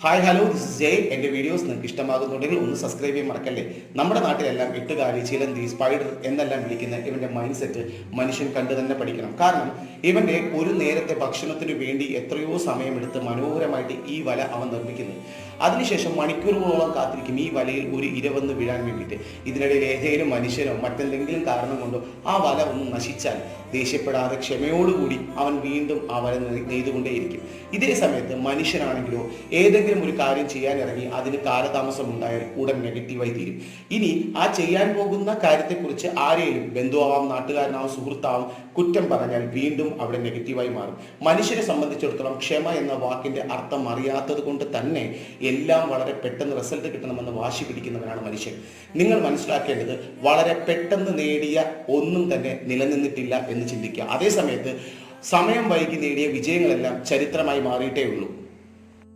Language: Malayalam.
ഹായ് ഹലോ ദിസ് ഇസ് ജയ്. എൻ്റെ വീഡിയോസ് നിങ്ങൾക്ക് ഇഷ്ടമാകുന്നുണ്ടെങ്കിൽ ഒന്ന് സബ്സ്ക്രൈബ് ചെയ്യാൻ മറക്കല്ലേ. നമ്മുടെ നാട്ടിലെല്ലാം എട്ടുകാലി, ചിലന്തി, സ്പൈഡർ എന്നെല്ലാം വിളിക്കുന്ന ഇവൻ്റെ മൈൻഡ് സെറ്റ് മനുഷ്യൻ കണ്ടു തന്നെ പഠിക്കണം. കാരണം ഇവൻ്റെ ഒരു നേരത്തെ ഭക്ഷണത്തിന് വേണ്ടി എത്രയോ സമയമെടുത്ത് മനോഹരമായിട്ട് ഈ വല അവൻ നിർമ്മിക്കുന്നു. അതിനുശേഷം മണിക്കൂറുകളോളം കാത്തിരിക്കും ഈ വലയിൽ ഒരു ഇര വന്ന് വീഴാൻ വേണ്ടിയിട്ട്. ഇതിനിടയിൽ ഏതെങ്കിലും മനുഷ്യനോ മറ്റെന്തെങ്കിലും കാരണം കൊണ്ടോ ആ വല ഒന്ന് നശിച്ചാൽ ദേഷ്യപ്പെടാതെ ക്ഷമയോടുകൂടി അവൻ വീണ്ടും ആ വല നെയ്തുകൊണ്ടേയിരിക്കും. ഇതേ സമയത്ത് മനുഷ്യനാണെങ്കിലോ ഏതെങ്കിലും ഒരു കാര്യം ചെയ്യാൻ ഇറങ്ങി അതിന് കാലതാമസം ഉണ്ടായാൽ ഉടൻ നെഗറ്റീവായി തീരും. ഇനി ആ ചെയ്യാൻ പോകുന്ന കാര്യത്തെക്കുറിച്ച് ആരെയും ബന്ധുവാവാം, നാട്ടുകാരനാവും, സുഹൃത്താവും കുറ്റം പറഞ്ഞാൽ വീണ്ടും അവിടെ നെഗറ്റീവായി മാറും. മനുഷ്യനെ സംബന്ധിച്ചിടത്തോളം ക്ഷമ എന്ന വാക്കിന്റെ അർത്ഥം അറിയാത്തത് കൊണ്ട് തന്നെ എല്ലാം വളരെ പെട്ടെന്ന് റിസൾട്ട് കിട്ടണമെന്ന് വാശി പിടിക്കുന്നവനാണ് മനുഷ്യൻ. നിങ്ങൾ മനസ്സിലാക്കേണ്ടത് വളരെ പെട്ടെന്ന് നേടിയ ഒന്നും തന്നെ നിലനിന്നിട്ടില്ല എന്ന് ചിന്തിക്കുക. അതേ സമയത്ത് സമയം വൈകി നേടിയ വിജയങ്ങളെല്ലാം ചരിത്രമായി മാറിയിട്ടേ ഉള്ളൂ.